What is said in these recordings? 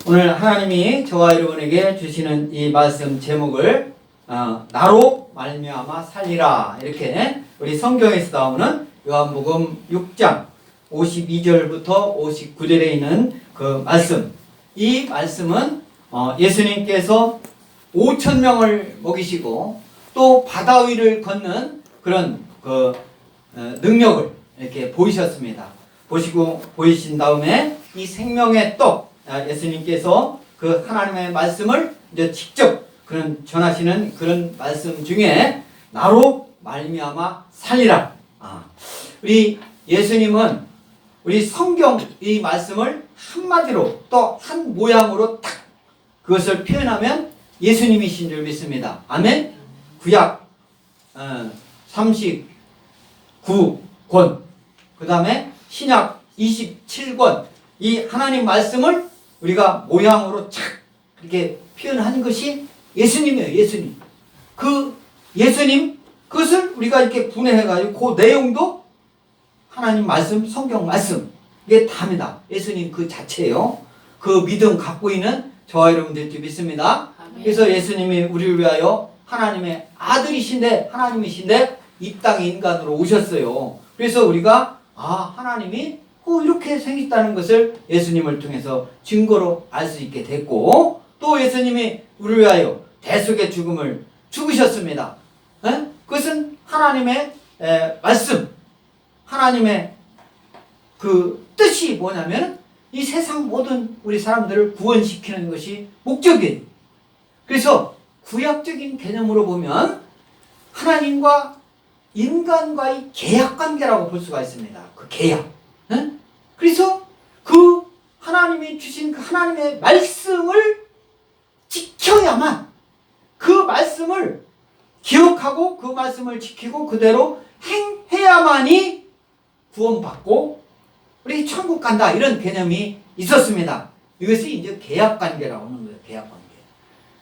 오늘 하나님이 저와 여러분에게 주시는 이 말씀 제목을 나로 말미암아 살리라, 이렇게 우리 성경에서 나오는 요한복음 6장 52절부터 59절에 있는 그 말씀, 이 말씀은 예수님께서 5,000명을 먹이시고 또 바다 위를 걷는 그런 능력을 이렇게 보이셨습니다. 보이신 다음에 이 생명의 떡, 예수님께서 그 하나님의 말씀을 이제 직접 그런 전하시는 그런 말씀 중에 나로 말미암아 살리라. 우리 예수님은 우리 성경 이 말씀을 한마디로 또 한 모양으로 딱 그것을 표현하면 예수님이신 줄 믿습니다. 아멘. 구약 39권, 그 다음에 신약 27권, 이 하나님 말씀을 우리가 모양으로 착 이렇게 표현하는 것이 예수님이에요. 예수님. 그 예수님, 그것을 우리가 이렇게 분해해가지고 그 내용도 하나님 말씀, 성경 말씀, 이게 답니다. 예수님 그 자체예요. 그 믿음 갖고 있는 저와 여러분 될 줄 믿습니다. 아멘. 그래서 예수님이 우리를 위하여 하나님의 아들이신데, 하나님이신데 이 땅에 인간으로 오셨어요. 그래서 우리가 하나님이 이렇게 생겼다는 것을 예수님을 통해서 증거로 알 수 있게 됐고, 또 예수님이 우리를 위하여 대속의 죽음을 죽으셨습니다. 그것은 하나님의 말씀, 하나님의 그 뜻이 뭐냐면 이 세상 모든 우리 사람들을 구원시키는 것이 목적이에요. 그래서 구약적인 개념으로 보면 하나님과 인간과의 계약관계라고 볼 수가 있습니다. 그 계약. 그래서 그 하나님이 주신 그 하나님의 말씀을 지켜야만, 그 말씀을 기억하고 그 말씀을 지키고 그대로 행해야만이 구원받고 우리 천국 간다, 이런 개념이 있었습니다. 이것이 이제 계약관계라고 하는 거예요. 계약관계.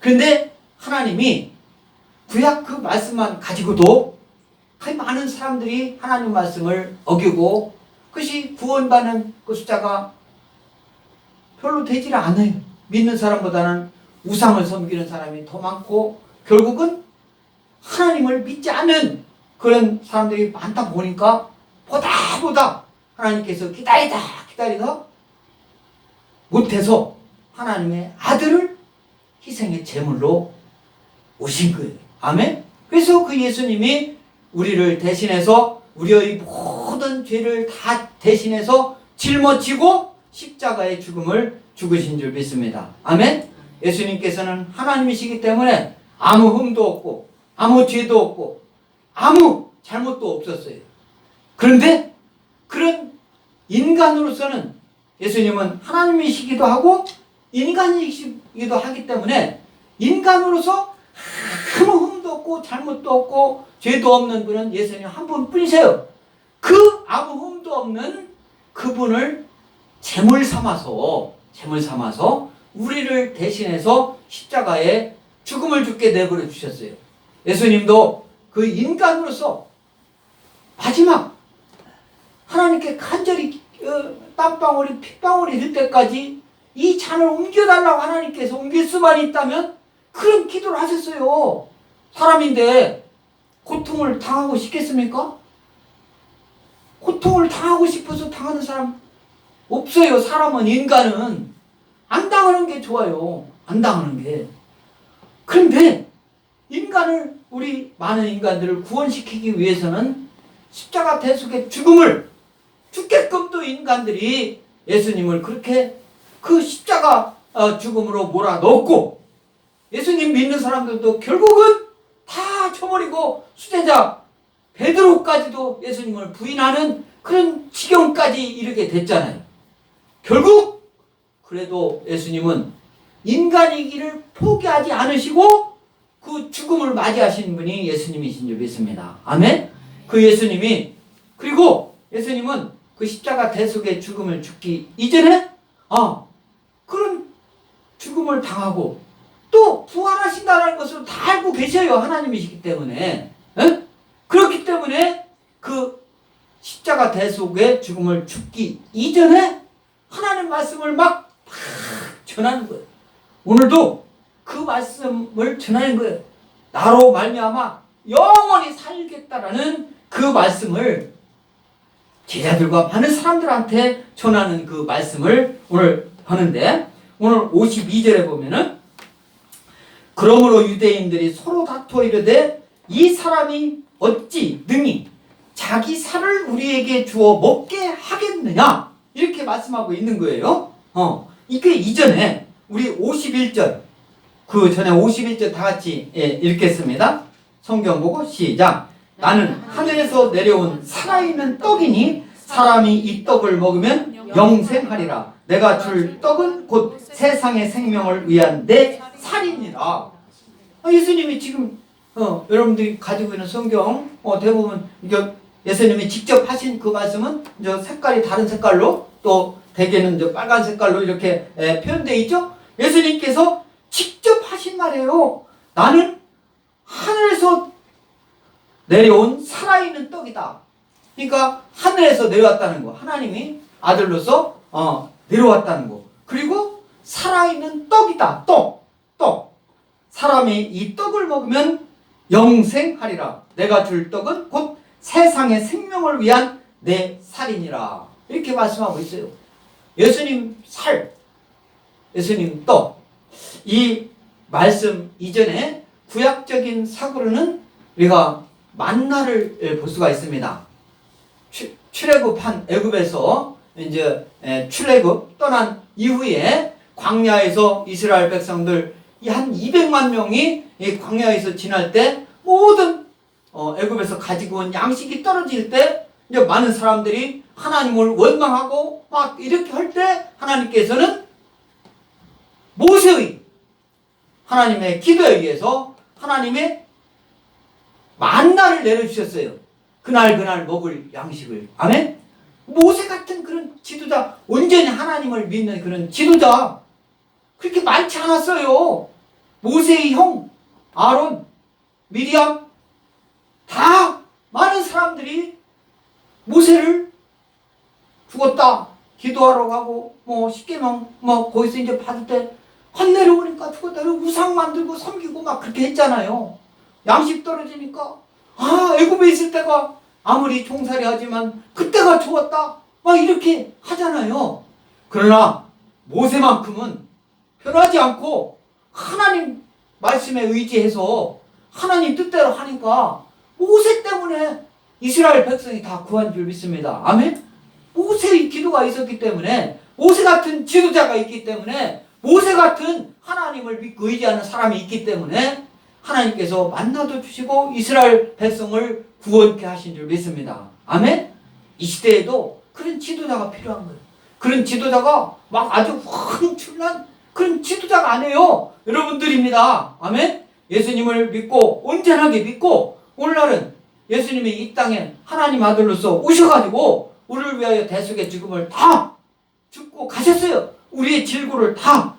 그런데 하나님이 구약 그 말씀만 가지고도 많은 사람들이 하나님 말씀을 어기고 그것이 구원받는 그 숫자가 별로 되질 않아요. 믿는 사람보다는 우상을 섬기는 사람이 더 많고, 결국은 하나님을 믿지 않는 그런 사람들이 많다 보니까 보다 하나님께서 기다리다 못해서 하나님의 아들을 희생의 제물로 오신 거예요. 아멘. 그래서 그 예수님이 우리를 대신해서 우리의 모든 죄를 다 대신해서 짊어지고 십자가의 죽음을 죽으신 줄 믿습니다. 아멘. 예수님께서는 하나님이시기 때문에 아무 흠도 없고 아무 죄도 없고 아무 잘못도 없었어요. 그런데 그런 인간으로서는 예수님은 하나님이시기도 하고 인간이시기도 하기 때문에 인간으로서 아무 흠도 없고 잘못도 없고 죄도 없는 분은 예수님 한 분뿐이세요. 그 아무 흠도 없는 그분을 제물 삼아서 우리를 대신해서 십자가에 죽음을 죽게 내버려 주셨어요. 예수님도 그 인간으로서 마지막 하나님께 간절히 땀방울이 핏방울이 될 때까지 이 잔을 옮겨달라고 하나님께서 옮길 수만 있다면 그런 기도를 하셨어요. 사람인데 고통을 당하고 싶겠습니까? 고통을 당하고 싶어서 당하는 사람 없어요. 사람은, 인간은 안 당하는 게 좋아요. 안 당하는 게. 그런데 인간을, 우리 많은 인간들을 구원시키기 위해서는 십자가 대속의 죽음을 죽게끔 또 인간들이 예수님을 그렇게 그 십자가 죽음으로 몰아넣었고, 예수님 믿는 사람들도 결국은 다 쳐버리고 수제자 베드로까지도 예수님을 부인하는 그런 지경까지 이르게 됐잖아요. 결국 그래도 예수님은 인간이기를 포기하지 않으시고 그 죽음을 맞이하신 분이 예수님이신 줄 믿습니다. 아멘. 그 예수님이, 그리고 예수님은 그 십자가 대속의 죽음을 죽기 이전에 그런 죽음을 당하고 또 부활하신다는 것을 다 알고 계셔요. 하나님이시기 때문에. 그렇기 때문에 그 십자가 대속의 죽음을 죽기 이전에 하나님 말씀을 막 전하는 거예요. 오늘도 그 말씀을 전하는 거예요. 나로 말미암아 영원히 살겠다라는 그 말씀을 제자들과 많은 사람들한테 전하는 그 말씀을 오늘 하는데, 오늘 52절에 보면은 그러므로 유대인들이 서로 다투어 이르되 이 사람이 어찌 능히 자기 살을 우리에게 주어 먹게 하겠느냐, 이렇게 말씀하고 있는 거예요. 이게 이전에 우리 51절, 그 전에 51절 다 같이 읽겠습니다. 성경 보고 시작. 나는 하늘에서 내려온 살아있는 떡이니 사람이 이 떡을 먹으면 영생하리라. 내가 줄 떡은 곧 세상의 생명을 위한 내 살이니라. 예수님이 지금 여러분들이 가지고 있는 성경 대부분 이게 예수님이 직접 하신 그 말씀은 이제 색깔이 다른 색깔로, 또 대개는 이제 빨간 색깔로 이렇게 표현되어 있죠. 예수님께서 직접 하신 말이에요. 나는 하늘에서 내려온 살아있는 떡이다. 그러니까 하늘에서 내려왔다는 거, 하나님이 아들로서 내려왔다는 거. 그리고 살아있는 떡이다. 떡. 사람이 이 떡을 먹으면 영생하리라. 내가 줄 떡은 곧 세상의 생명을 위한 내 살이니라. 이렇게 말씀하고 있어요. 예수님 살, 예수님 떡. 이 말씀 이전에 구약적인 사고로는 우리가 만나를 볼 수가 있습니다. 출애굽한 애굽에서 이제 출애굽 떠난 이후에 광야에서 이스라엘 백성들 한 200만 명이 이 광야에서 지날 때 모든 애굽에서 가지고 온 양식이 떨어질 때 이제 많은 사람들이 하나님을 원망하고 막 이렇게 할 때 하나님께서는 모세의 하나님의 기도에 의해서 하나님의 만나를 내려주셨어요. 그날 먹을 양식을. 아멘? 모세 같은 그런 지도자, 온전히 하나님을 믿는 그런 지도자 그렇게 많지 않았어요. 모세의 형 아론, 미리암 다 많은 사람들이 모세를 죽었다 기도하러 가고 십계명 거기서 이제 받을 때 한 내려오니까 죽었다 우상 만들고 섬기고 막 그렇게 했잖아요. 양식 떨어지니까 애굽에 있을 때가 아무리 종살이 하지만 그때가 좋았다 막 이렇게 하잖아요. 그러나 모세만큼은 변하지 않고 하나님 말씀에 의지해서 하나님 뜻대로 하니까 모세 때문에 이스라엘 백성이 다 구한 줄 믿습니다. 아멘? 모세의 기도가 있었기 때문에, 모세 같은 지도자가 있기 때문에, 모세 같은 하나님을 믿고 의지하는 사람이 있기 때문에 하나님께서 만나도 주시고 이스라엘 백성을 구원케 하신 줄 믿습니다. 아멘? 이 시대에도 그런 지도자가 필요한 거예요. 그런 지도자가 막 아주 황출난 그런 지도자가 아니에요. 여러분들입니다. 아멘? 예수님을 믿고 온전하게 믿고 오늘날은 예수님이 이 땅에 하나님 아들로서 오셔가지고 우리를 위하여 대속의 죽음을 다 죽고 가셨어요. 우리의 질고를 다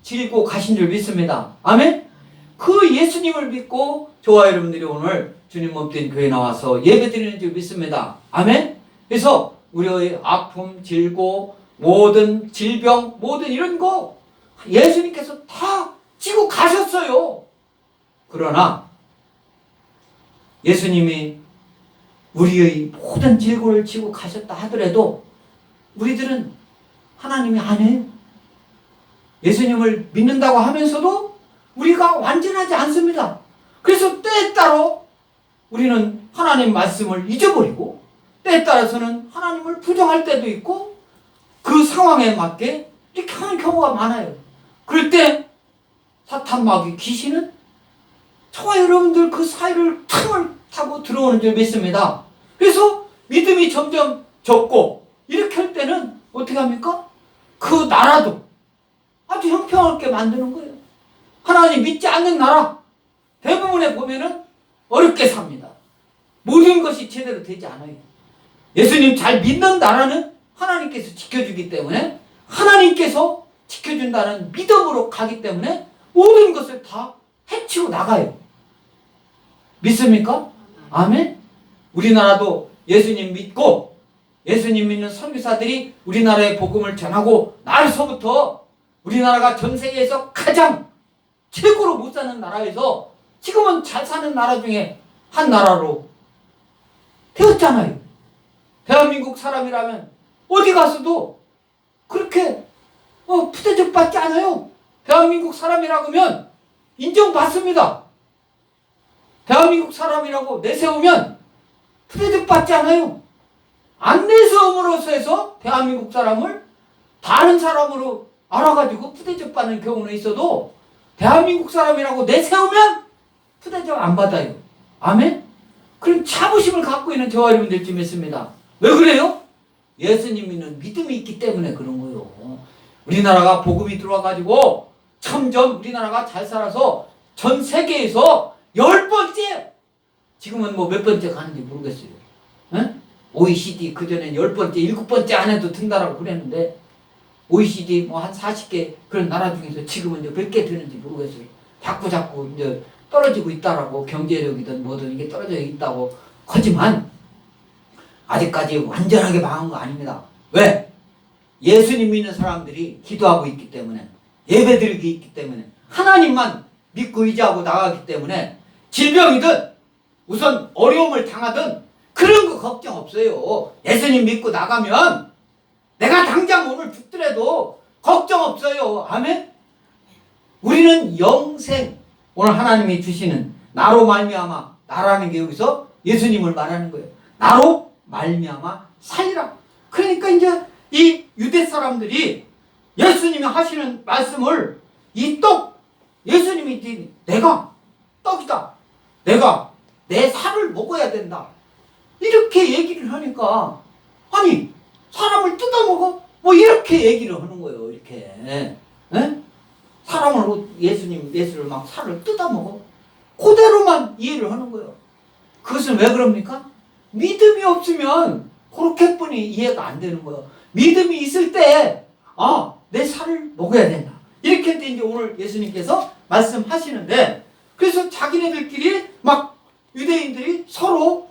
질고 가신 줄 믿습니다. 아멘? 그 예수님을 믿고 저와 여러분들이 오늘 주님 몸된 교회에 나와서 예배드리는 줄 믿습니다. 아멘? 그래서 우리의 아픔, 질고, 모든 질병, 모든 이런 거 예수님께서 다 지고 가셨어요. 그러나 예수님이 우리의 모든 질고를 지고 가셨다 하더라도 우리들은 하나님이 아니에요. 예수님을 믿는다고 하면서도 우리가 완전하지 않습니다. 그래서 때에 따라 우리는 하나님 말씀을 잊어버리고 때에 따라서는 하나님을 부정할 때도 있고 그 상황에 맞게 이렇게 하는 경우가 많아요. 그럴 때 사탄 마귀 귀신은 저와 여러분들 그 사이를 틈을 타고 들어오는 줄 믿습니다. 그래서 믿음이 점점 적고 이렇게 할 때는 어떻게 합니까? 그 나라도 아주 형편없게 만드는 거예요. 하나님 믿지 않는 나라 대부분에 보면은 어렵게 삽니다. 모든 것이 제대로 되지 않아요. 예수님 잘 믿는 나라는 하나님께서 지켜주기 때문에 하나님께서 지켜준다는 믿음으로 가기 때문에 모든 것을 다 해치고 나가요. 믿습니까? 아멘? 우리나라도 예수님 믿고 예수님 믿는 선교사들이 우리나라의 복음을 전하고 나서부터 우리나라가 전 세계에서 가장 최고로 못 사는 나라에서 지금은 잘 사는 나라 중에 한 나라로 되었잖아요. 대한민국 사람이라면 어디 가서도 그렇게 푸대접 받지 않아요. 대한민국 사람이라고 하면 인정받습니다. 대한민국 사람이라고 내세우면 푸대접 받지 않아요. 안 내세움으로써 해서 대한민국 사람을 다른 사람으로 알아가지고 푸대접 받는 경우는 있어도 대한민국 사람이라고 내세우면 푸대접 안 받아요. 아멘? 그런 자부심을 갖고 있는 저와 여러분들 좀 있습니다. 왜 그래요? 예수님은 믿음이 있기 때문에 그런 거예요. 우리나라가 복음이 들어와가지고 점점 우리나라가 잘 살아서 전 세계에서 10번째, 지금은 뭐 몇 번째 가는지 모르겠어요. 응? OECD 그전엔 10번째, 7번째 안에도 든다라고 그랬는데 OECD 뭐 한 40개 그런 나라 중에서 지금은 이제 몇 개 드는지 모르겠어요. 자꾸 이제 떨어지고 있다라고, 경제력이든 뭐든 이게 떨어져 있다고 하지만 아직까지 완전하게 망한 거 아닙니다. 왜? 예수님 믿는 사람들이 기도하고 있기 때문에, 예배드리기 있기 때문에, 하나님만 믿고 의지하고 나가기 때문에 질병이든 우선 어려움을 당하든 그런 거 걱정 없어요. 예수님 믿고 나가면 내가 당장 오늘 죽더라도 걱정 없어요. 아멘? 우리는 영생, 오늘 하나님이 주시는 나로 말미암아, 나라는 게 여기서 예수님을 말하는 거예요. 나로 말미암아 살리라. 그러니까 이제 이 유대 사람들이 예수님이 하시는 말씀을 이 떡, 예수님이 내가 떡이다, 내가 내 살을 먹어야 된다, 이렇게 얘기를 하니까 아니 사람을 뜯어먹어? 뭐 이렇게 얘기를 하는 거예요. 이렇게 에? 사람을, 예수를 막 살을 뜯어먹어? 그대로만 이해를 하는 거예요. 그것은 왜 그럽니까? 믿음이 없으면 그렇게뿐이 이해가 안 되는 거예요. 믿음이 있을 때 내 살을 먹어야 된다, 이렇게 이제 오늘 예수님께서 말씀하시는데, 그래서 자기네들끼리 막 유대인들이 서로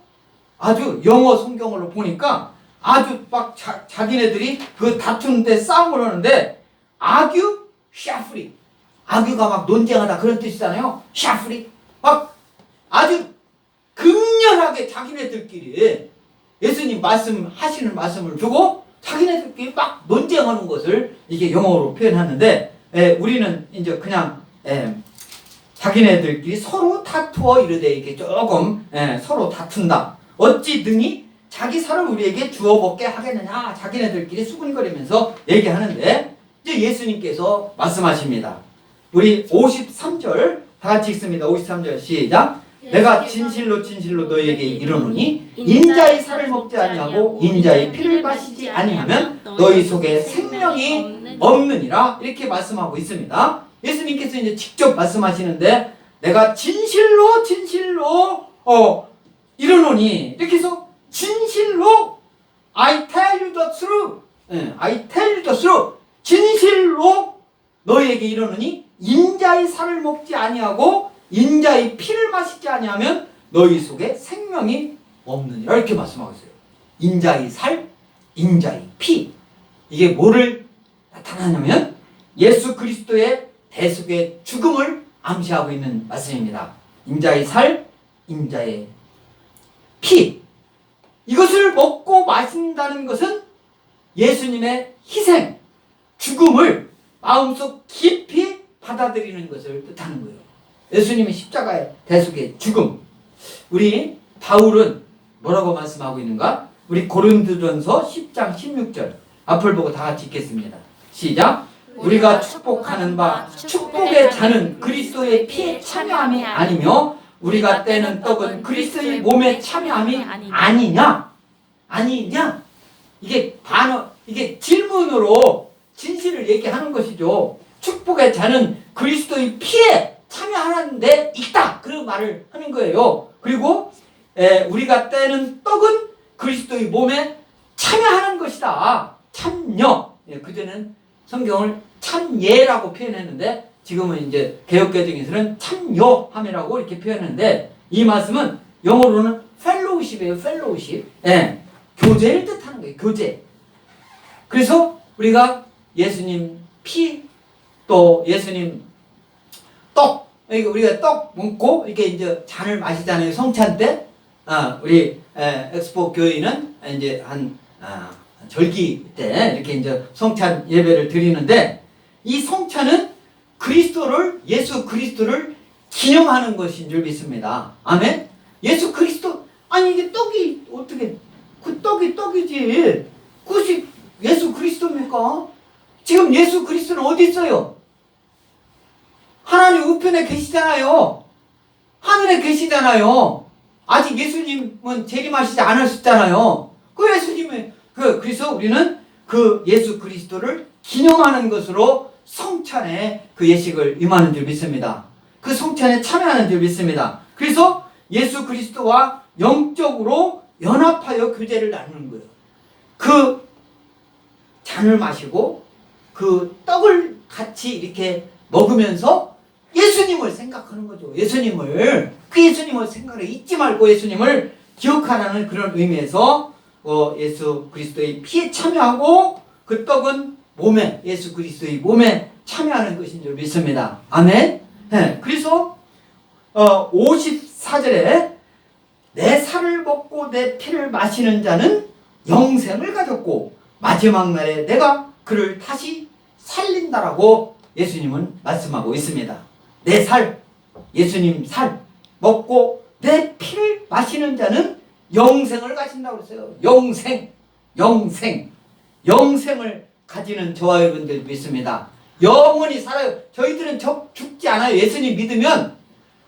아주 영어 성경으로 보니까 아주 막 자기네들이 그 다투는데 싸움을 하는데, 아규 샤프리, 아규가 막 논쟁하다 그런 뜻이잖아요. 샤프리, 막 아주 극렬하게 자기네들끼리 예수님 말씀하시는 말씀을 두고 자기네들끼리 막 논쟁하는 것을 이게 영어로 표현하는데, 우리는 이제 그냥 자기네들끼리 서로 다투어 이르되, 이게 조금 서로 다툰다. 어찌 등이 자기 살을 우리에게 주어 먹게 하겠느냐, 자기네들끼리 수군거리면서 얘기하는데, 이제 예수님께서 말씀하십니다. 우리 53절 다 같이 읽습니다. 53절 시작. 내가 진실로 진실로 너희에게 이르노니 인자의 살을 먹지 아니하고 인자의 피를 마시지 아니하면 너희 속에 생명이 없느니라, 이렇게 말씀하고 있습니다. 예수님께서 이제 직접 말씀하시는데, 내가 진실로 진실로 이르노니, 이렇게 해서 진실로 I tell you the truth, I tell you the truth, 진실로 너희에게 이르노니 인자의 살을 먹지 아니하고 인자의 피를 마시지 아니하면 너희 속에 생명이 없느니라, 이렇게 말씀하고 있어요. 인자의 살, 인자의 피, 이게 뭐를 나타나냐면 예수 그리스도의 대속의 죽음을 암시하고 있는 말씀입니다. 인자의 살, 인자의 피, 이것을 먹고 마신다는 것은 예수님의 희생, 죽음을 마음속 깊이 받아들이는 것을 뜻하는 거예요. 예수님의 십자가의 대속의 죽음. 우리 바울은 뭐라고 말씀하고 있는가? 우리 고린도전서 10장 16절 앞을 보고 다 같이 읽겠습니다. 시작. 우리가 축복하는 바 축복의 잔은 그리스도의 피에 참여함이 아니며 우리가 떼는 떡은 그리스도의 몸에 참여함이 아니냐? 아니냐? 이게 이게 질문으로 진실을 얘기하는 것이죠. 축복의 잔은 그리스도의 피에 참여하는데 있다, 그런 말을 하는 거예요. 그리고 우리가 떼는 떡은 그리스도의 몸에 참여하는 것이다. 참여. 그전에는 성경을 참예라고 표현했는데 지금은 이제 개역개정에서는 참여함이라고 이렇게 표현했는데, 이 말씀은 영어로는 fellowship이에요. fellowship. 교제를 뜻하는 거예요. 교제. 그래서 우리가 예수님 피 또 예수님 떡, 우리가 떡 먹고 이렇게 이제 잔을 마시잖아요. 성찬 때. 우리 엑스포 교회는 이제 절기 때 이렇게 이제 성찬 예배를 드리는데, 이 성찬은 예수 그리스도를 기념하는 것인 줄 믿습니다. 아멘? 예수 그리스도, 아니 이게 떡이 어떻게, 그 떡이 떡이지. 그것이 예수 그리스도입니까? 지금 예수 그리스도는 어디 있어요? 하나님 우편에 계시잖아요. 하늘에 계시잖아요. 아직 예수님은 재림하시지 않으셨잖아요. 그 예수님의 그래서 우리는 그 예수 그리스도를 기념하는 것으로 성찬에 그 예식을 임하는 줄 믿습니다. 그 성찬에 참여하는 줄 믿습니다. 그래서 예수 그리스도와 영적으로 연합하여 교제를 나누는 거예요. 그 잔을 마시고 그 떡을 같이 이렇게 먹으면서 예수님을 생각하는 거죠. 그 예수님을 생각을 잊지 말고 예수님을 기억하라는 그런 의미에서 예수 그리스도의 피에 참여하고, 그 떡은 예수 그리스도의 몸에 참여하는 것인 줄 믿습니다. 아멘. 네, 그래서 54절에 내 살을 먹고 내 피를 마시는 자는 영생을 가졌고 마지막 날에 내가 그를 다시 살린다라고 예수님은 말씀하고 있습니다. 내 살, 예수님 살 먹고 내 피를 마시는 자는 영생을 가진다고 그랬어요. 영생을 가지는 저와 여러분들 믿습니다. 영원히 살아요. 저희들은 죽지 않아요. 예수님 믿으면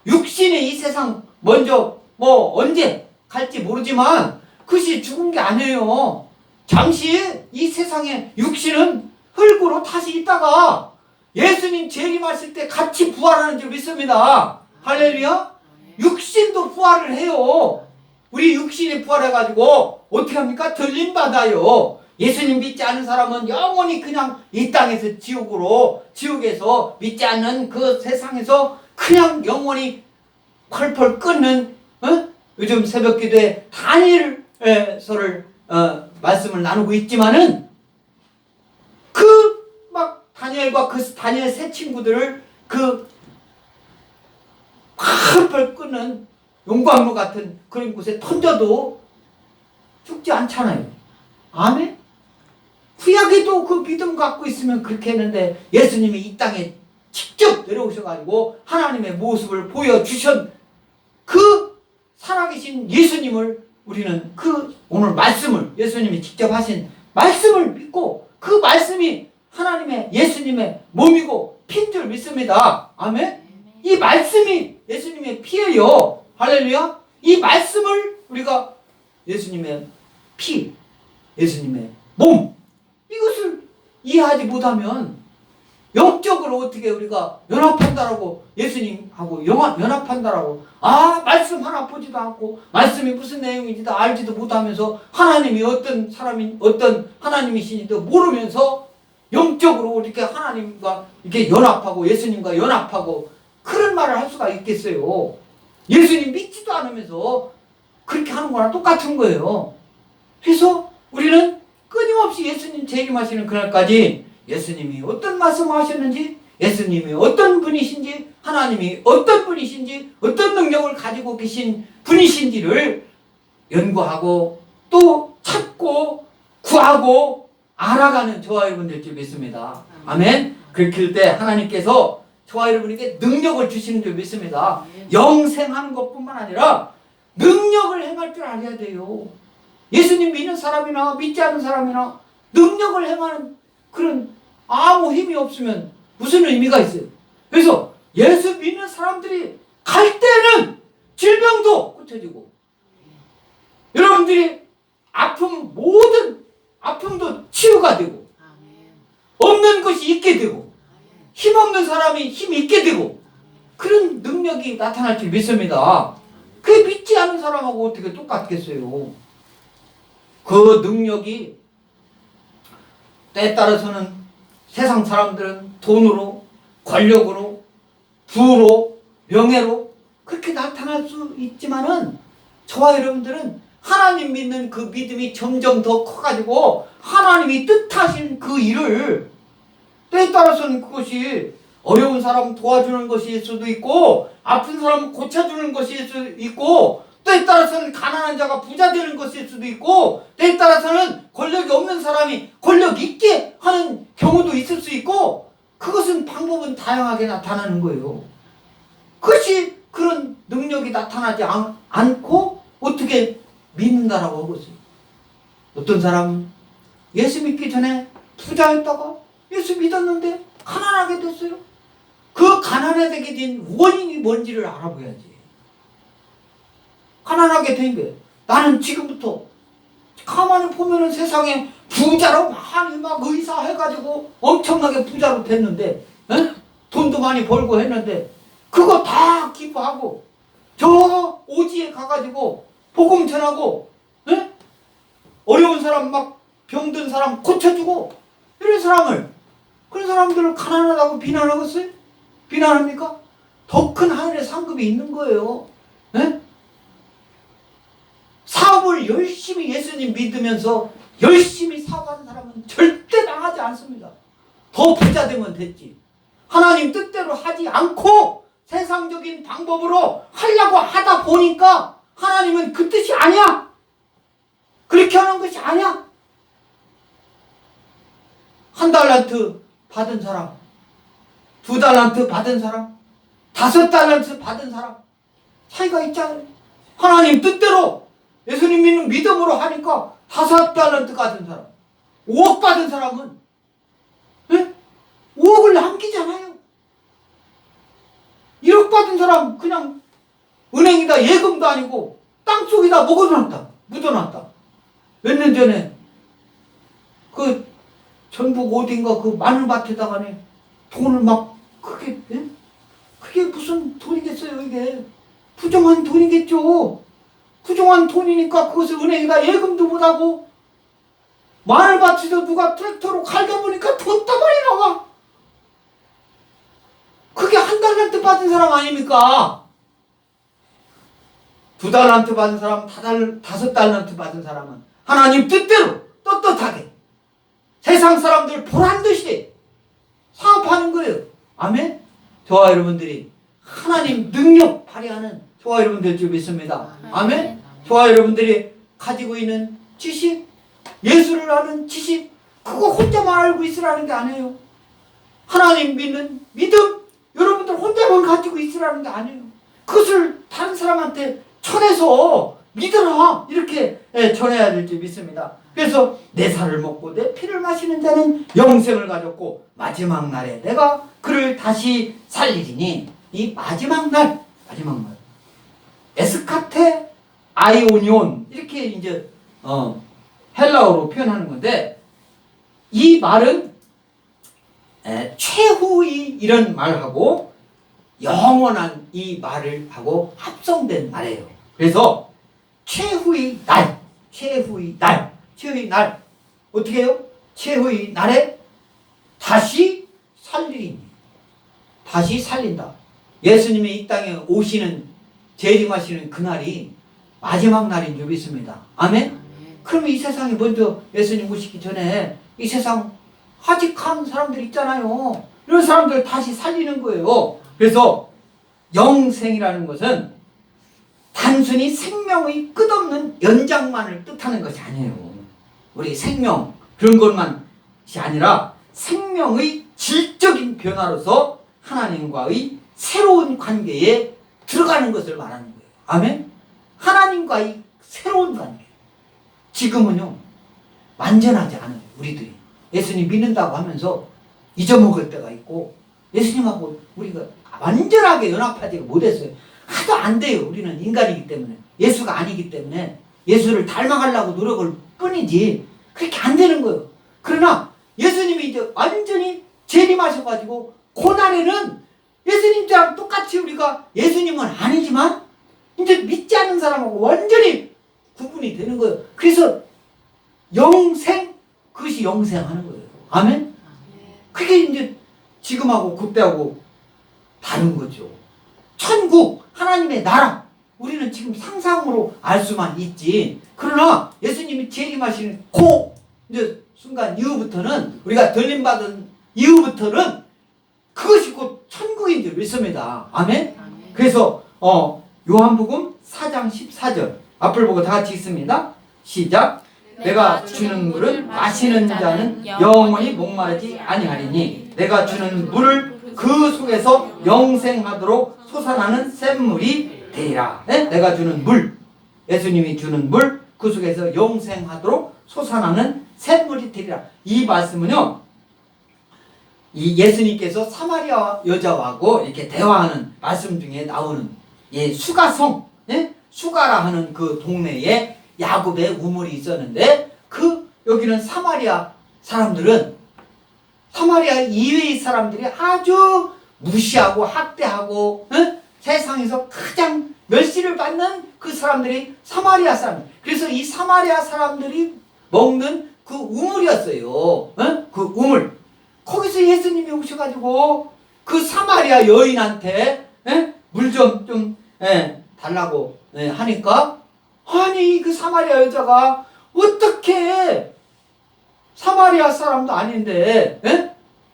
육신의 이 세상 먼저 언제 갈지 모르지만 그것이 죽은 게 아니에요. 잠시 이 세상의 육신은 흙으로 다시 있다가 예수님 재림하실 때 같이 부활하는 줄 믿습니다. 할렐루야. 육신도 부활을 해요. 우리 육신이 부활해가지고 어떻게 합니까? 들림받아요. 예수님 믿지 않은 사람은 영원히 그냥 이 땅에서 지옥에서 믿지 않는 그 세상에서 그냥 영원히 펄펄 끓는, 요즘 새벽 기도에 다니엘서를 말씀을 나누고 있지만은 다니엘과 그 다니엘 세 친구들을 펄펄 끓는 용광로 같은 그런 곳에 던져도 죽지 않잖아요. 아멘? 구약에도 그 믿음 갖고 있으면 그렇게 했는데, 예수님이 이 땅에 직접 내려오셔가지고 하나님의 모습을 보여주신 그 살아계신 예수님을 우리는 오늘 말씀을, 예수님이 직접 하신 말씀을 믿고 그 말씀이 하나님의 예수님의 몸이고 피인 줄 믿습니다. 아멘? 이 말씀이 예수님의 피예요. 할렐루야. 이 말씀을 우리가 예수님의 피, 예수님의 몸, 이것을 이해하지 못하면 영적으로 어떻게 우리가 연합한다라고, 예수님하고 연합한다라고, 말씀 하나 보지도 않고 말씀이 무슨 내용인지도 알지도 못하면서 하나님이 어떤 하나님이신지도 모르면서 영적으로 이렇게 하나님과 이렇게 연합하고 예수님과 연합하고 그런 말을 할 수가 있겠어요? 예수님 믿지도 않으면서 그렇게 하는 거랑 똑같은 거예요. 그래서 우리는 끊임없이 예수님 재림하시는 그날까지 예수님이 어떤 말씀을 하셨는지, 예수님이 어떤 분이신지, 하나님이 어떤 분이신지, 어떤 능력을 가지고 계신 분이신지를 연구하고 또 찾고 구하고 알아가는 저와 여러분들 줄 믿습니다. 아멘. 그렇게 때 하나님께서 저와 여러분에게 능력을 주시는 줄 믿습니다. 영생하는 것뿐만 아니라 능력을 행할 줄 알아야 돼요. 예수님 믿는 사람이나 믿지 않는 사람이나 능력을 행하는 그런 아무 힘이 없으면 무슨 의미가 있어요? 그래서 예수 믿는 사람들이 갈 때는 질병도 고쳐지고, 여러분들이 모든 아픔도 치유가 되고, 없는 것이 있게 되고, 힘없는 사람이 힘이 있게 되고, 그런 능력이 나타날 줄 믿습니다. 그게 믿지 않는 사람하고 어떻게 똑같겠어요? 그 능력이 때에 따라서는 세상 사람들은 돈으로, 권력으로, 부로, 명예로 그렇게 나타날 수 있지만은 저와 여러분들은 하나님 믿는 그 믿음이 점점 더 커가지고 하나님이 뜻하신 그 일을 때에 따라서는 그것이 어려운 사람 도와주는 것일 수도 있고, 아픈 사람 고쳐주는 것일 수도 있고, 때에 따라서는 가난한 자가 부자 되는 것일 수도 있고, 때에 따라서는 권력이 없는 사람이 권력 있게 하는 경우도 있을 수 있고, 그것은 방법은 다양하게 나타나는 거예요. 그것이 그런 능력이 나타나지 않고 어떻게 믿는다라고 하겠어요. 어떤 사람은 예수 믿기 전에 부자였다가 예수 믿었는데 가난하게 됐어요. 그 가난하게 된 원인이 뭔지를 알아봐야지. 가난하게 된 게, 나는 지금부터 가만히 보면은 세상에 부자로 많이 막 의사 해가지고 엄청나게 부자로 됐는데, 에? 돈도 많이 벌고 했는데, 그거 다 기뻐하고 저 오지에 가가지고 복음 전하고, 에? 어려운 사람 막 병든 사람 고쳐주고, 이런 사람을, 그런 사람들을 가난하다고 비난하겠어요? 비난합니까? 더 큰 하늘의 상급이 있는 거예요. 에? 사업을 열심히 예수님 믿으면서 열심히 사업하는 사람은 절대 망하지 않습니다. 더 부자 되면 됐지. 하나님 뜻대로 하지 않고 세상적인 방법으로 하려고 하다 보니까 하나님은 그 뜻이 아니야. 그렇게 하는 것이 아니야. 1달란트 받은 사람, 2달란트 받은 사람, 5달란트 받은 사람, 차이가 있잖아요. 하나님 뜻대로 예수님 믿는 믿음으로 하니까 5달란트 받은 사람, 5억 받은 사람은 5억을 남기잖아요. 1억 받은 사람 그냥 은행에다 예금도 아니고 땅속에다 묻어놨다. 몇 년 전에 그 전북 어딘가 그 마늘밭에다가네 돈을 막 크게, 그게 무슨 돈이겠어요. 이게 부정한 돈이겠죠. 부정한 돈이니까 그것을 은행에다 예금도 못하고, 마늘밭에서 누가 트랙터로 갈겨보니까 돈 따발이 나와. 그게 1달란트 받은 사람 아닙니까? 2달란트 받은 사람, 5달란트 받은 사람은 하나님 뜻대로 떳떳하게 세상 사람들 보란듯이 사업하는 거예요. 아멘? 저와 여러분들이 하나님 능력 발휘하는 저와 여러분들 줄 믿습니다. 아멘? 저와 여러분들이 가지고 있는 지식, 예수를 아는 지식, 그거 혼자만 알고 있으라는 게 아니에요. 하나님 믿는 믿음, 여러분들 혼자만 가지고 있으라는 게 아니에요. 그것을 다른 사람한테 전해서 믿어라, 이렇게 전해야 될 줄 믿습니다. 그래서 내 살을 먹고 내 피를 마시는 자는 영생을 가졌고 마지막 날에 내가 그를 다시 살리리니, 이 마지막 날 에스카테 아이오니온, 이렇게 이제 헬라어로 표현하는 건데, 이 말은 최후의 이런 말하고 영원한 이 말을 하고 합성된 말이에요. 그래서 최후의 날 어떻게 해요? 최후의 날에 다시 살리니, 다시 살린다. 예수님이 이 땅에 오시는, 재림하시는 그날이 마지막 날인 줄 믿습니다. 아멘? 그러면 이 세상에 먼저 예수님 오시기 전에 이 세상 하직한 사람들 있잖아요. 이런 사람들 다시 살리는 거예요. 그래서 영생이라는 것은 단순히 생명의 끝없는 연장만을 뜻하는 것이 아니에요. 우리 생명 그런 것만이 아니라 생명의 질적인 변화로서 하나님과의 새로운 관계에 들어가는 것을 말하는 거예요. 아멘? 하나님과의 새로운 관계. 지금은요, 완전하지 않아요. 우리들이 예수님 믿는다고 하면서 잊어먹을 때가 있고, 예수님하고 우리가 완전하게 연합하지 못했어요. 하도 안 돼요. 우리는 인간이기 때문에, 예수가 아니기 때문에 예수를 닮아가려고 노력을 뿐이지 그렇게 안 되는 거예요. 그러나 예수님이 이제 완전히 재림하셔가지고 고난에는 예수님처럼 똑같이 우리가, 예수님은 아니지만 이제 믿지 않는 사람하고 완전히 구분이 되는 거예요. 그래서 영생, 그것이 영생하는 거예요. 아멘? 그게 이제 지금하고 그때하고 다른 거죠. 천국, 하나님의 나라, 우리는 지금 상상으로 알 수만 있지. 그러나 예수님이 재림하시는 이제 순간 이후부터는 우리가 들림받은 이후부터는 그것이 곧 천국인 줄 믿습니다. 아멘? 그래서 요한복음 4장 14절 앞을 보고 다 같이 읽습니다. 시작. 내가 주는 물을 마시는 자는 영원히 목마르지 아니하리니 내가 주는 물을 그 속에서 영생하도록 솟아나는 샘물이 되리라. 네? 내가 주는 물, 예수님이 주는 물, 그 속에서 영생하도록 솟아나는 샘물이 되리라. 이 말씀은요, 이 예수님께서 사마리아 여자하고 이렇게 대화하는 말씀 중에 나오는 수가성, 수가라 하는 그 동네에 야곱의 우물이 있었는데, 여기는 사마리아 사람들은 사마리아 이외의 사람들이 아주 무시하고 학대하고 세상에서 가장 멸시를 받는 그 사람들이 사마리아 사람. 그래서 이 사마리아 사람들이 먹는 그 우물이었어요. 그 우물. 거기서 예수님이 오셔가지고 그 사마리아 여인한테 물 좀 달라고 하니까, 아니 그 사마리아 여자가 어떻게 사마리아 사람도 아닌데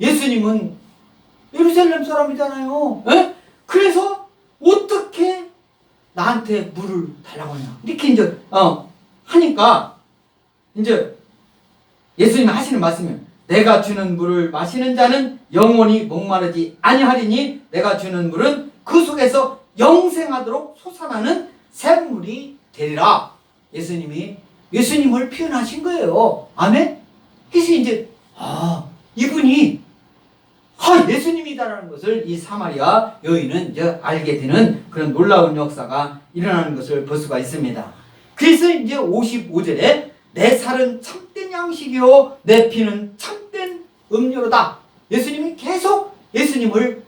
예수님은 예루살렘 사람이잖아요. 그래서 어떻게 나한테 물을 달라고 하냐 이렇게 이제 하니까 이제 예수님이 하시는 말씀이에요. 내가 주는 물을 마시는 자는 영원히 목마르지 아니하리니 내가 주는 물은 그 속에서 영생하도록 솟아나는 샘물이 되리라. 예수님을 표현하신 거예요. 아멘? 그래서 이제 이분이 예수님이다라는 것을 이 사마리아 여인은 이제 알게 되는 그런 놀라운 역사가 일어나는 것을 볼 수가 있습니다. 그래서 이제 55절에 내 살은 참된 양식이요 내 피는 참된 음료로다. 예수님이 계속 예수님을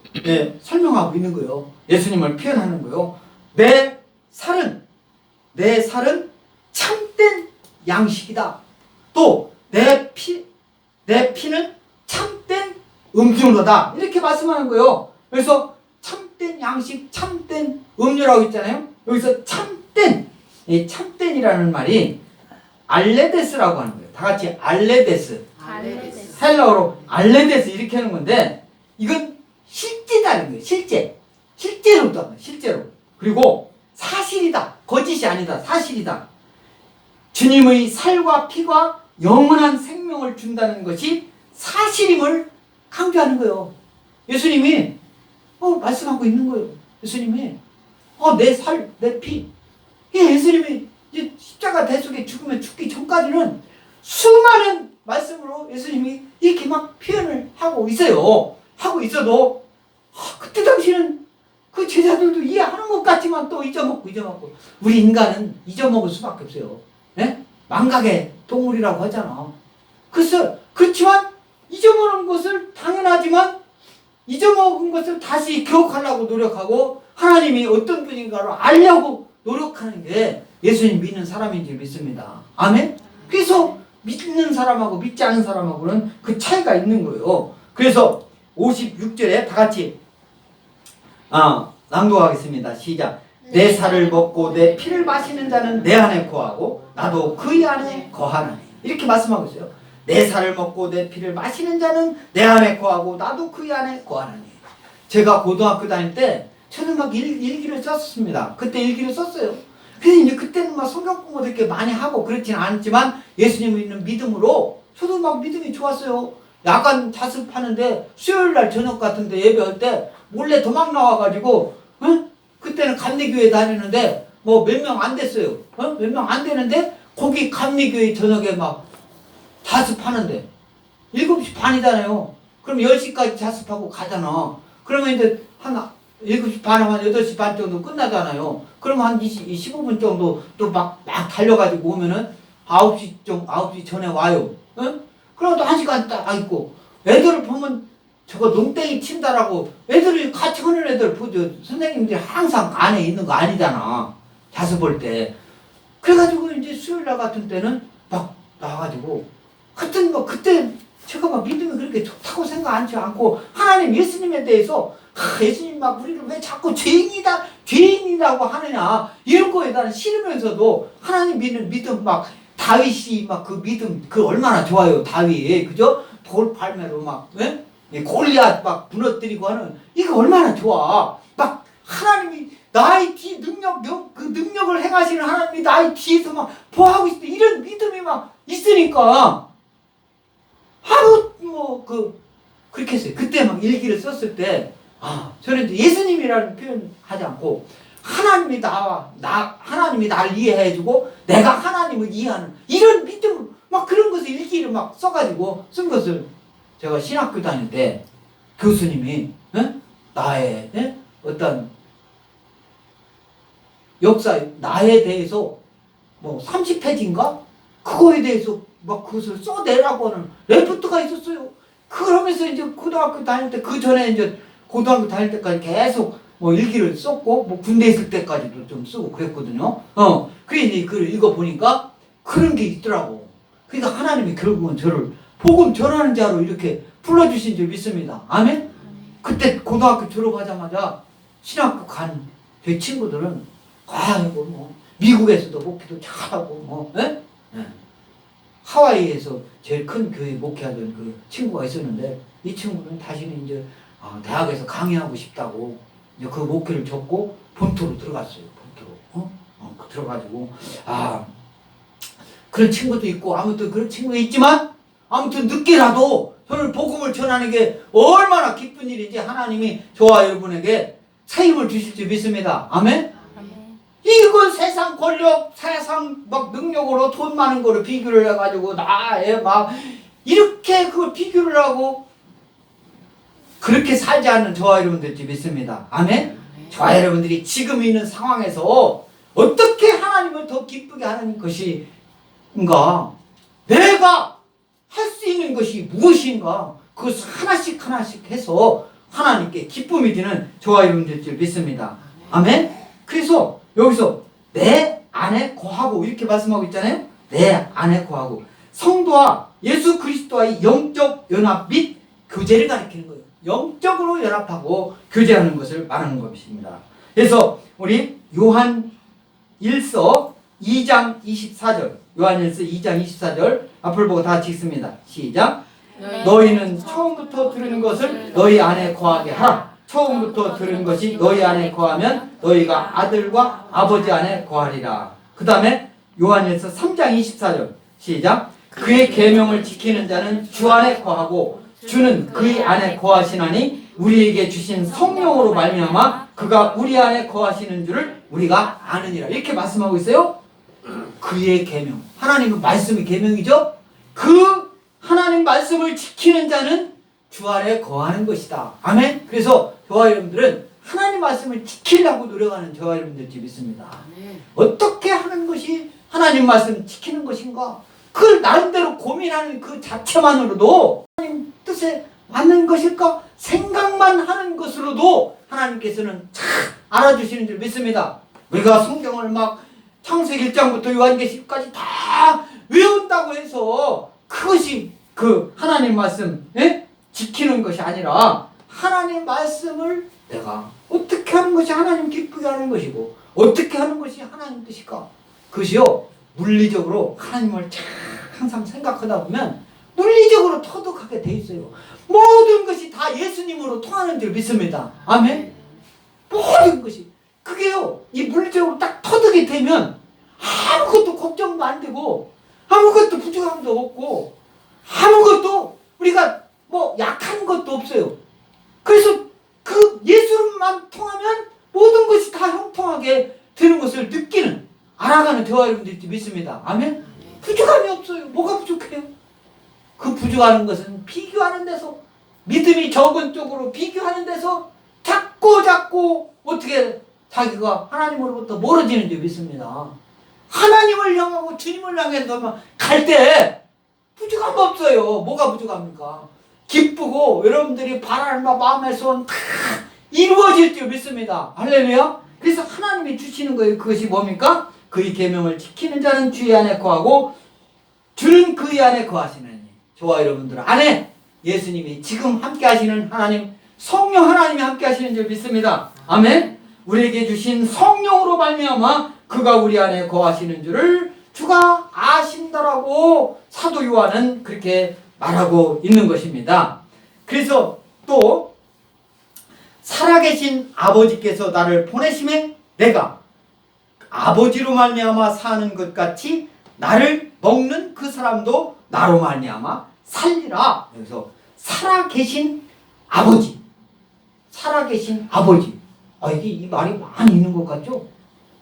설명하고 있는 거예요. 예수님을 표현하는 거예요. 내 살은 참된 양식이다. 또 내 피는 참된 음료로다. 이렇게 말씀하는 거예요. 그래서 참된 양식, 참된 음료라고 했잖아요. 여기서 참된, 이 참된이라는 말이 알레데스라고 하는 거예요. 다 같이 알레데스. 헬라어로 알레데스 이렇게 하는 건데, 이건 실제다는 거예요. 실제로. 그리고 사실이다. 거짓이 아니다. 사실이다. 주님의 살과 피가 영원한 생명을 준다는 것이 사실임을 강조하는 거예요. 예수님이 말씀하고 있는 거예요. 예수님이 내 살, 내 피. 예수님이 이제 십자가 대속에 죽으면 죽기 전까지는 수많은 말씀으로 예수님이 이렇게 막 표현을 하고 있어요. 하고 있어도 그때 당시는 그 제자들도 이해하는 것 같지만 또 잊어먹고 우리 인간은 잊어먹을 수밖에 없어요. 망각의 동물이라고 하잖아. 그렇지만 잊어먹는 것을 당연하지만 잊어먹은 것을 다시 기억하려고 노력하고 하나님이 어떤 분인가를 알려고 노력하는 게 예수님 믿는 사람인지 믿습니다. 아멘? 그래서 믿는 사람하고 믿지 않는 사람하고는 그 차이가 있는 거예요. 그래서 56절에 다 같이 낭독하겠습니다. 시작. 내 살을 먹고 내 피를 마시는 자는 내 안에 거하고 나도 그의 안에 거하나니. 이렇게 말씀하고 있어요. 내 살을 먹고 내 피를 마시는 자는 내 안에 거하고 나도 그의 안에 거하나니. 제가 고등학교 다닐 때 저는 막 일기를 썼습니다. 그때 일기를 썼어요. 그래서 이제 그때는 막 성경 공부도 이렇게 많이 하고 그렇지는 않지만 예수님을 믿는 믿음으로 저도 막 믿음이 좋았어요. 야간 자습하는데 수요일 날 저녁 같은데 예배할 때 몰래 도망 나와가지고 그때는 감리교회 다니는데 뭐 몇 명 안 됐어요. 몇 명 안 되는데 거기 감리교회 저녁에 막 자습하는데 7시 반이잖아요. 그럼 10시까지 자습하고 가잖아. 그러면 이제 한 7시 반하면 8시 반 정도 끝나잖아요. 그러면 한 15분 정도 또 막 달려가지고 오면은 9시 전에 와요. 그럼 또 1시간 딱 있고 애들을 보면 저거 농땡이 친다라고 애들이 같이 하는 애들 보죠. 선생님들이 항상 안에 있는 거 아니잖아. 자습할 때. 그래가지고 이제 수요일날 같은 때는 막 나와가지고 하여튼 뭐 그때 제가 막 믿음이 그렇게 좋다고 생각하지 않고 하나님 예수님에 대해서 예수님 막 우리를 왜 자꾸 죄인이라고 하느냐 이런 거에 나는 싫으면서도 하나님 믿는 믿음 막 다윗이 막 그 믿음 그 얼마나 좋아요. 다윗 그죠? 돌 팔매로 막 이 골리앗 막 무너뜨리고 하는 이거 얼마나 좋아. 막 하나님이 나의 뒤 그 능력을 행하시는 하나님이 나의 뒤에서 막 보호하고 있을 때 이런 믿음이 막 있으니까 아무 그렇게 했어요. 그때 막 일기를 썼을 때 저는 예수님이라는 표현 하지 않고 하나님이 하나님이 나를 이해해주고 내가 하나님을 이해하는 이런 믿음 막 그런 것을 일기를 막 써가지고 쓴 것을 제가 신학교 다닐 때 교수님이 나의 어떤 역사 나에 대해서 뭐 30페이지인가 그거에 대해서 막 그것을 써내라고 하는 레포트가 있었어요. 그러면서 이제 고등학교 다닐 때 그 전에 이제 고등학교 다닐 때까지 계속 뭐 일기를 썼고 뭐 군대 있을 때까지도 좀 쓰고 그랬거든요. 그래 이제 그걸 읽어보니까 그런 게 있더라고. 그러니까 하나님이 결국은 저를 복음 전하는 자로 이렇게 불러주신 줄 믿습니다. 아멘? 그때 고등학교 졸업하자마자 신학교 간 제 친구들은 뭐 미국에서도 목회도 잘하고 하와이에서 제일 큰 교회 목회하던 그 친구가 있었는데 이 친구는 다시는 이제 대학에서 강의하고 싶다고 이제 그 목회를 접고 본토로 들어갔어요. 본토로 들어가지고 그런 친구도 있고 아무튼 그런 친구가 있지만 아무튼 늦게라도 저는 복음을 전하는 게 얼마나 기쁜 일인지 하나님이 저와 여러분에게 사임을 주실 줄 믿습니다. 아멘? 이건 세상 권력, 세상 막 능력으로 돈 많은 거로 비교를 해가지고 나에 막 이렇게 그걸 비교를 하고 그렇게 살지 않는 저와 여러분들 믿습니다. 아멘? 저와 여러분들이 지금 있는 상황에서 어떻게 하나님을 더 기쁘게 하는 것인가? 내가 할 수 있는 것이 무엇인가? 그것을 하나씩 해서 하나님께 기쁨이 되는 저와 여러분들 믿습니다. 아멘? 그래서 여기서 내 안에 거하고 이렇게 말씀하고 있잖아요. 내 안에 거하고 성도와 예수 그리스도와의 영적 연합 및 교제를 가리키는 거예요. 영적으로 연합하고 교제하는 것을 말하는 것입니다. 그래서 우리 요한 1서 2장 24절 요한일서 2장 24절 앞을 보고 다 읽습니다. 시작. 너희는 처음부터 들은 것을 너희 안에 거하게 하라. 처음부터 들은 것이 너희 안에 거하면 너희가 아들과 아버지 안에 거하리라. 그 다음에 요한일서 3장 24절 시작. 그의 계명을 지키는 자는 주 안에 거하고 주는 그의 안에 거하시나니 우리에게 주신 성령으로 말미암아 그가 우리 안에 거하시는 줄을 우리가 아느니라. 이렇게 말씀하고 있어요. 그의 계명, 하나님의 말씀이 계명이죠. 그 하나님 말씀을 지키는 자는 주 안에 거하는 것이다. 아멘. 그래서 저와 여러분들은 하나님 말씀을 지키려고 노력하는 저와 여러분들 믿습니다. 어떻게 하는 것이 하나님 말씀 지키는 것인가? 그걸 나름대로 고민하는 그 자체만으로도 하나님 뜻에 맞는 것일까? 생각만 하는 것으로도 하나님께서는 잘 알아주시는 줄 믿습니다. 우리가 성경을 막 창세기 1장부터 요한계시까지 다 외운다고 해서 그것이 그 하나님 말씀 지키는 것이 아니라 하나님 말씀을 내가 어떻게 하는 것이 하나님 기쁘게 하는 것이고 어떻게 하는 것이 하나님 뜻일까? 그것이요 물리적으로 하나님을 항상 생각하다 보면 물리적으로 터득하게 돼 있어요. 모든 것이 다 예수님으로 통하는 줄 믿습니다. 아멘. 모든 것이 그게요 이 물리적으로 딱 터득이 되면 아무것도 걱정도 안 되고 아무것도 부족함도 없고 아무것도 우리가 뭐 약한 것도 없어요. 그래서 그 예수만 통하면 모든 것이 다 형통하게 되는 것을 느끼는 알아가는 저와 여러분들이 믿습니다. 아멘. 부족함이 없어요. 뭐가 부족해요? 그 부족하는 것은 비교하는 데서 믿음이 적은 쪽으로 비교하는 데서 자꾸 어떻게 자기가 하나님으로부터 멀어지는 줄 믿습니다. 하나님을 향하고 주님을 향해서 갈 때 부족함 없어요. 뭐가 부족합니까? 기쁘고 여러분들이 바라는 마음의 소원 다 이루어질 줄 믿습니다. 할렐루야. 그래서 하나님이 주시는 거예요. 그것이 뭡니까? 그의 계명을 지키는 자는 주의 안에 거하고 주는 그의 안에 거하시느니. 저와 여러분들 안에 예수님이 지금 함께 하시는 하나님 성령 하나님이 함께 하시는 줄 믿습니다. 아멘. 우리에게 주신 성령으로 말미암아 그가 우리 안에 거하시는 줄을 주가 아신다라고 사도 요한은 그렇게 말하고 있는 것입니다. 그래서 또 살아계신 아버지께서 나를 보내심에 내가 아버지로 말미암아 사는 것 같이 나를 먹는 그 사람도 나로 말미암아 살리라. 그래서 살아계신 아버지, 살아계신 아버지. 이게 이 말이 많이 있는 것 같죠?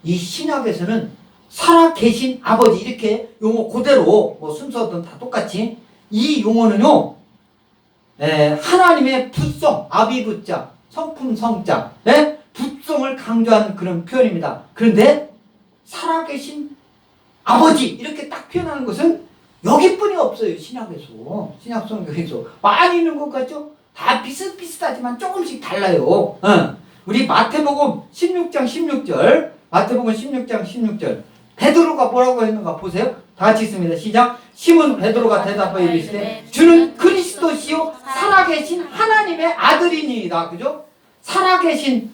이 신약에서는 살아계신 아버지 이렇게 용어 그대로 뭐 순서든 다 똑같이 이 용어는요, 하나님의 붓성, 아비붓자, 성품 성자, 붓성을 강조하는 그런 표현입니다. 그런데 살아계신 아버지 이렇게 딱 표현하는 것은 여기뿐이 없어요. 신약에서, 신약 성경에서 많이 있는 것 같죠? 다 비슷비슷하지만 조금씩 달라요. 우리 마태복음 16장 16절, 마태복음 16장 16절, 베드로가 뭐라고 했는가 보세요. 다 같이 있습니다. 시작. 시몬 베드로가 대답하여 이르시되 주는 그리스도시요 살아계신 하나님의 아들이니이다. 그죠? 살아계신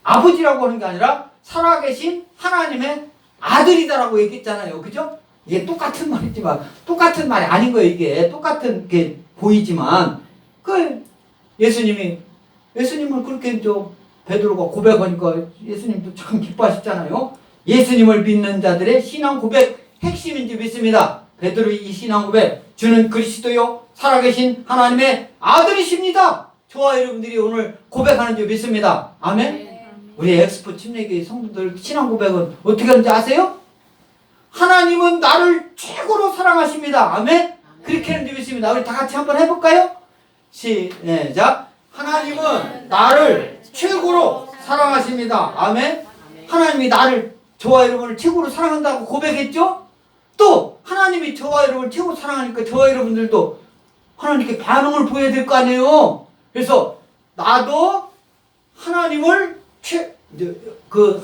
아버지라고 하는 게 아니라 살아계신 하나님의 아들이다라고 얘기했잖아요. 그죠? 이게 똑같은 말이지만 똑같은 말이 아닌 거예요. 이게 똑같은 게 보이지만 예수님을 그렇게 베드로가 고백하니까 예수님도 참 기뻐하셨잖아요. 예수님을 믿는 자들의 신앙 고백 핵심인지 믿습니다. 베드로의 이 신앙 고백, 주는 그리스도요 살아계신 하나님의 아들이십니다. 저와 여러분들이 오늘 고백하는 줄 믿습니다. 아멘. 우리 엑스포 침례교회 성도들 신앙 고백은 어떻게 하는지 아세요? 하나님은 나를 최고로 사랑하십니다. 아멘. 그렇게 하는 줄 믿습니다. 우리 다 같이 한번 해볼까요? 시작. 하나님은 나를 최고로 사랑하십니다. 아멘. 하나님이 나를, 저와 여러분을 최고로 사랑한다고 고백했죠? 또 하나님이 저와 여러분을 최고로 사랑하니까 저와 여러분들도 하나님께 반응을 보여야 될 거 아니에요. 그래서 나도 하나님을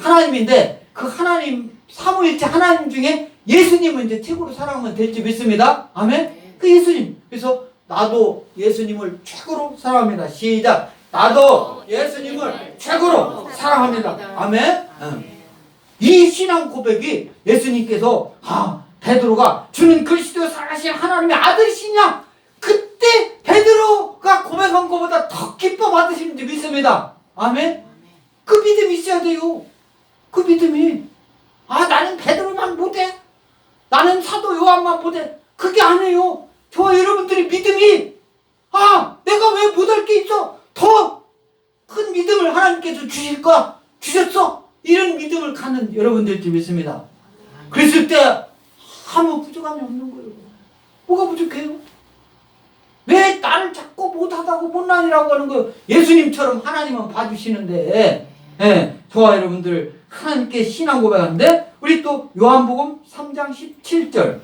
하나님인데 그 하나님 삼위일체 하나님 중에 예수님을 이제 최고로 사랑하면 될지 믿습니다. 아멘. 그 예수님. 그래서 나도 예수님을 최고로 사랑합니다. 시작. 나도 예수님을 최고로 사랑합니다. 아멘. 이 신앙 고백이 예수님께서 베드로가 주는 그리스도 살아계신 하나님의 아들이시냐? 그때 베드로가 고백한 것보다 더 기뻐 받으시는지 믿습니다. 아멘. 그 믿음이 있어야 돼요. 그 믿음이. 나는 베드로만 못해. 나는 사도 요한만 못해. 그게 아니에요. 저와 여러분들이 믿음이 내가 왜 못할 게 있어? 더 큰 믿음을 하나님께서 주셨어. 이런 믿음을 갖는 여러분들지 믿습니다. 그랬을 때 아무 부족함이 없는 거예요. 뭐가 부족해요? 왜 나를 자꾸 못하다고 못난이라고 하는 거예요? 예수님처럼 하나님은 봐주시는데 저와 여러분들 하나님께 신앙 고백하는데 우리 또 요한복음 3장 17절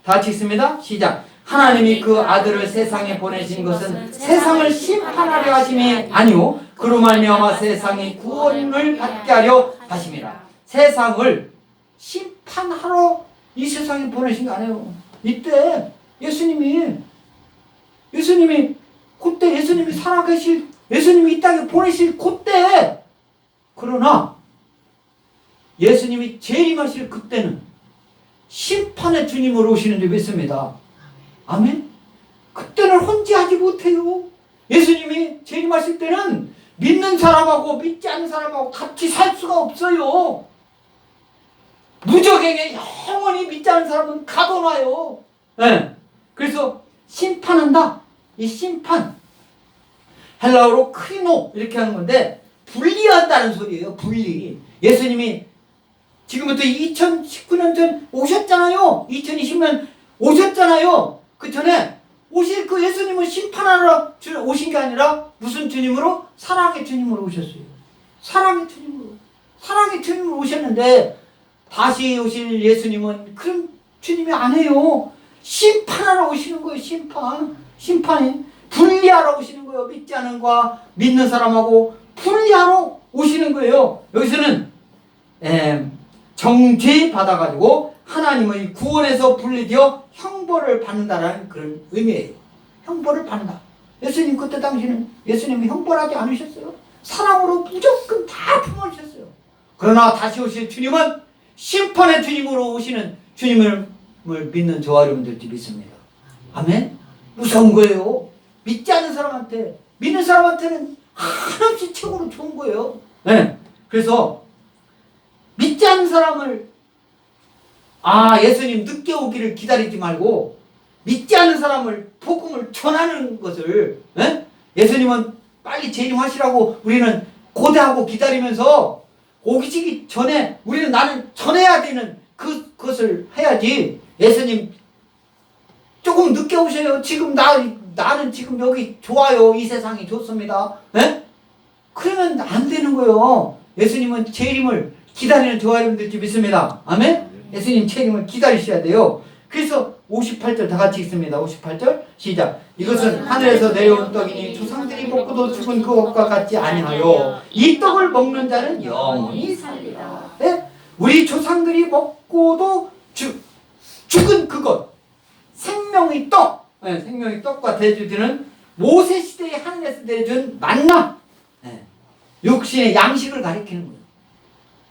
다 같이 읽습니다. 시작. 하나님이 그 아들을 세상에 보내신 것은 세상을 심판하려 하심이 아니오 그로 말미암아 세상이 구원을 받게 하려 하심이라. 세상을 심판하러 이 세상에 보내신 거 아니에요. 이때 예수님이 그때 예수님이 살아계실, 예수님이 이 땅에 보내실 그때, 그러나 예수님이 재림하실 그때는 심판의 주님으로 오시는 줄 믿습니다. 아멘. 그때는 혼재하지 못해요. 예수님이 재림하실 때는 믿는 사람하고 믿지 않는 사람하고 같이 살 수가 없어요. 무적에게 영원히 믿지 않는 사람은 가둬놔요. 그래서 심판한다. 이 심판, 헬라어로 크리노 이렇게 하는 건데 분리한다는 소리예요. 분리. 예수님이 지금부터 2019년 전 오셨잖아요. 2020년 오셨잖아요. 그 전에 오실 그 예수님은 심판하러 오신 게 아니라 무슨 주님으로? 사랑의 주님으로 오셨어요. 사랑의 주님으로 오셨는데 다시 오실 예수님은 그런 주님이 아니에요. 심판하러 오시는 거예요. 심판이 분리하러 오시는 거예요. 믿지 않은 과 믿는 사람하고 분리하러 오시는 거예요. 여기서는 정죄 받아가지고 하나님의 구원에서 분리되어 형벌을 받는다라는 그런 의미예요. 형벌을 받는다. 예수님 그때 당시는 예수님이 형벌하지 않으셨어요. 사랑으로 무조건 다 품어주셨어요. 그러나 다시 오실 주님은 심판의 주님으로 오시는 주님을 믿는 저와 여러분들도 믿습니다. 아멘? 무서운 거예요. 믿지 않는 사람한테 믿는 사람한테는 한없이 최고로 좋은 거예요. 네. 그래서 믿지 않는 사람을 예수님 늦게 오기를 기다리지 말고 믿지 않는 사람을 복음을 전하는 것을 예수님은 빨리 재림하시라고 우리는 고대하고 기다리면서 오시기 전에 우리는 나는 전해야 되는 그것을 해야지. 예수님 조금 늦게 오셔요. 지금 나는 지금 여기 좋아요. 이 세상이 좋습니다. 그러면 안 되는 거예요. 예수님은 재림을 기다리는 저와 여러분들 믿습니다. 아멘? 예수님 재림을 기다리셔야 돼요. 그래서 58절 다 같이 읽습니다. 58절 시작. 이것은 하늘에서 내려온 떡이니 조상들이 먹고도 죽은 그것과 같지 아니하여 이 떡을 먹는 자는 영원히 살리라. 네? 우리 조상들이 먹고도 죽은 그것, 생명의 떡, 생명의 떡과 대주주는 모세 시대에 하늘에서 내준 만나, 육신의 양식을 가리키는 거예요.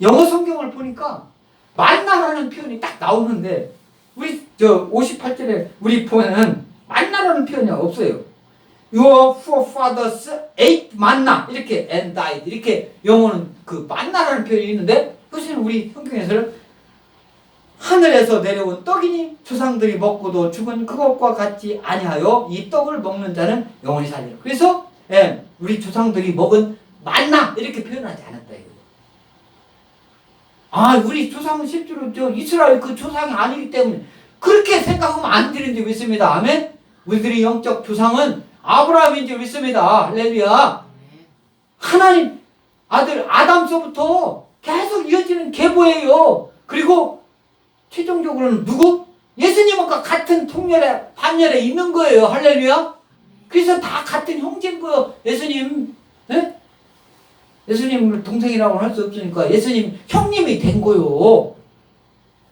영어 성경을 보니까 만나라는 표현이 딱 나오는데 우리 58절에 우리 보면은 만나라는 표현이 없어요. Your forefathers ate manna 이렇게 and died 이렇게 영어는 그 만나라는 표현이 있는데 사실은 우리 성경에서는 하늘에서 내려온 떡이니 조상들이 먹고도 죽은 그것과 같지 아니하여 이 떡을 먹는 자는 영원히 살리라. 그래서 우리 조상들이 먹은 만나 이렇게 표현하지 않았다 이거예요. 우리 조상은 실제로 이스라엘 그 조상이 아니기 때문에 그렇게 생각하면 안 되는 줄 믿습니다. 아멘? 우리들의 영적 조상은 아브라함인 줄 믿습니다. 할렐루야. 하나님 아들 아담서부터 계속 이어지는 계보예요. 그리고 최종적으로는 누구? 예수님과 같은 통렬에 반열에 있는 거예요. 할렐루야. 그래서 다 같은 형제인 거예요. 예수님 예수님을 동생이라고는 할 수 없으니까 예수님 형님이 된 거요.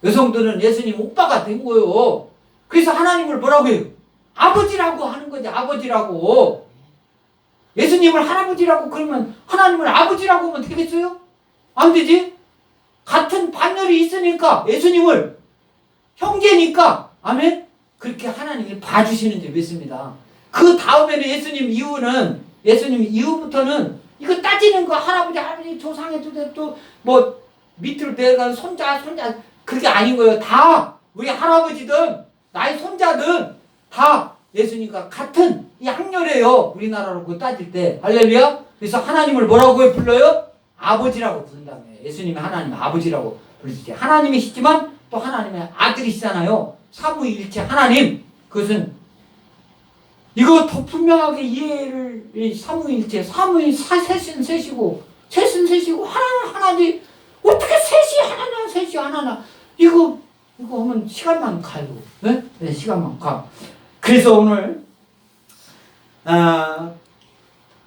여성들은 예수님 오빠가 된 거요. 그래서 하나님을 뭐라고 해요? 아버지라고 하는 거지. 아버지라고. 예수님을 할아버지라고 그러면 하나님을 아버지라고 하면 되겠어요? 안 되지? 같은 반열이 있으니까 예수님을 형제니까 아멘? 그렇게 하나님이 봐주시는 줄 믿습니다. 그 다음에는 예수님 이후부터는 이거 따지는 거 할아버지 조상에도 또 뭐 밑으로 내려가는 손자 그게 아닌 거예요. 다 우리 할아버지든 나의 손자든 다 예수님과 같은 이 학렬이에요. 우리나라로 그 따질 때 할렐루야. 그래서 하나님을 뭐라고 불러요? 아버지라고 부른다며. 예수님이 하나님 아버지라고 부르시지. 하나님이시지만 또 하나님의 아들이시잖아요. 삼위일체 하나님. 그것은 이거 더 분명하게 이해를 삼위일체 셋은 셋이고 하나는 하나지. 어떻게 셋이 하나나 이거 하면 시간만 가요. 네? 시간만 가. 그래서 오늘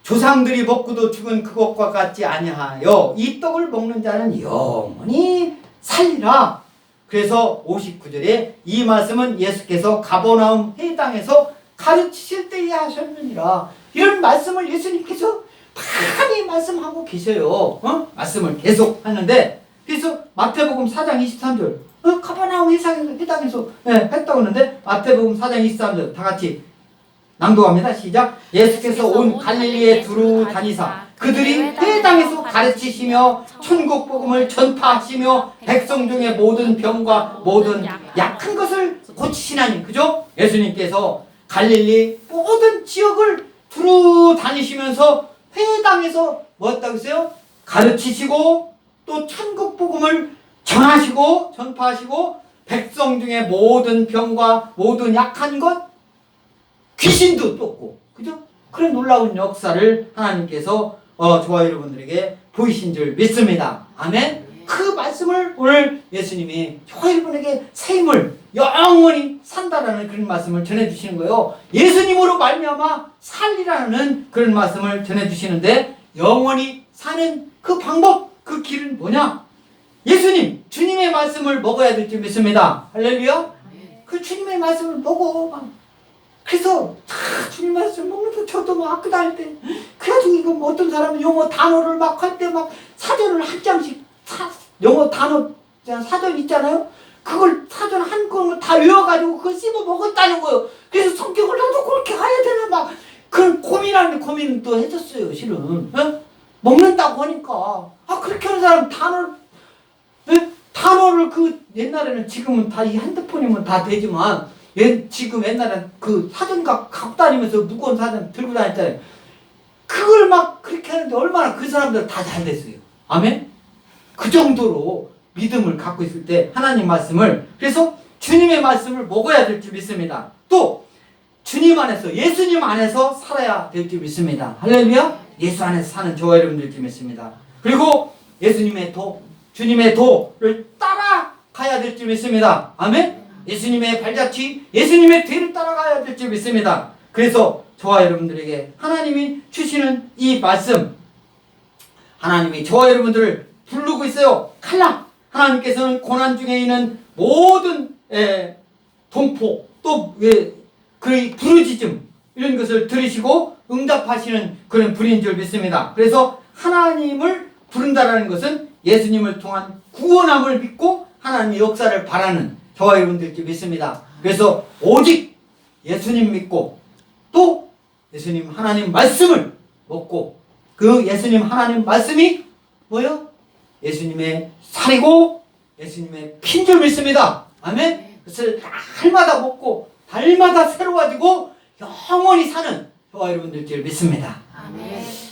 조상들이 먹고도 죽은 그것과 같지 아니하여 이 떡을 먹는 자는 영원히 살리라. 그래서 59절에 이 말씀은 예수께서 가버나움 회당에서 가르치실 때에 하셨느니라. 이런 말씀을 예수님께서 많이 말씀하고 계셔요. 말씀을 계속 하는데 그래서 마태복음 4장 23절 가버나움 회당에서 했다고 하는데 마태복음 4장 23절 다 같이 낭독합니다. 시작. 예수께서 온 갈릴리에 두루 다니사 그들이 회당에서 가르치시며 천국 복음을 전파하시며 백성 중에 모든 병과 모든 약한 것을 고치시나니. 그죠? 예수님께서 갈릴리 모든 지역을 두루 다니시면서 회당에서 뭐 했다고 했어요? 가르치시고 또 천국 복음을 전파하시고 백성 중에 모든 병과 모든 약한 것 귀신도 쫓고 그죠? 그런 놀라운 역사를 하나님께서 저와 여러분들에게 보이신 줄 믿습니다. 아멘. 그 말씀을 오늘 예수님이 저와 여러분에게 새 힘을 영원히 산다라는 그런 말씀을 전해주시는 거예요. 예수님으로 말미암아 살리라는 그런 말씀을 전해주시는데 영원히 사는 그 방법, 그 길은 뭐냐? 예수님, 주님의 말씀을 먹어야 될 줄 믿습니다. 할렐루야. 그 주님의 말씀을 먹어. 그래서 주님 말씀 먹는데 저도 막 학교 다닐 때 그래가지고 이거 뭐 어떤 사람은 영어 단어를 막 할 때 막 사전을 한 장씩 영어 단어 사전 있잖아요. 그걸 사전 한 권을 다 외워가지고 그걸 씹어 먹었다는 거예요. 그래서 성경을 나도 그렇게 해야 되나 막 그런 고민하는데 고민은 또 해줬어요, 실은. 예? 먹는다고 하니까. 아, 그렇게 하는 사람 예? 단어를 옛날에는 지금은 다 이 핸드폰이면 다 되지만, 지금 옛날엔 사전 갖고 다니면서 무거운 사전 들고 다녔잖아요. 그걸 막 그렇게 하는데 얼마나 그 사람들 다 잘 됐어요. 아멘? 그 정도로 믿음을 갖고 있을 때 하나님 말씀을, 그래서 주님의 말씀을 먹어야 될 줄 믿습니다. 또 주님 안에서, 예수님 안에서 살아야 될 줄 믿습니다. 할렐루야. 예수 안에서 사는 저와 여러분들 줄 믿습니다. 그리고 예수님의 주님의 도를 따라가야 될 줄 믿습니다. 아멘. 예수님의 발자취, 예수님의 뒤를 따라가야 될 줄 믿습니다. 그래서 저와 여러분들에게 하나님이 주시는 이 말씀, 하나님이 저와 여러분들을 부르고 있어요. 칼라. 하나님께서는 고난 중에 있는 모든 동포, 또 부르짖음, 이런 것을 들으시고 응답하시는 그런 분인 줄 믿습니다. 그래서 하나님을 부른다라는 것은 예수님을 통한 구원함을 믿고 하나님의 역사를 바라는 저와 여러분들께 믿습니다. 그래서 오직 예수님 믿고 또 예수님 하나님 말씀을 먹고, 그 예수님 하나님 말씀이 뭐요? 예수님의 살이고 예수님의 피인 줄 믿습니다. 아멘. 그것을 날마다 먹고 달마다 새로워지고 영원히 사는 저와 여러분들 줄 믿습니다. 아멘.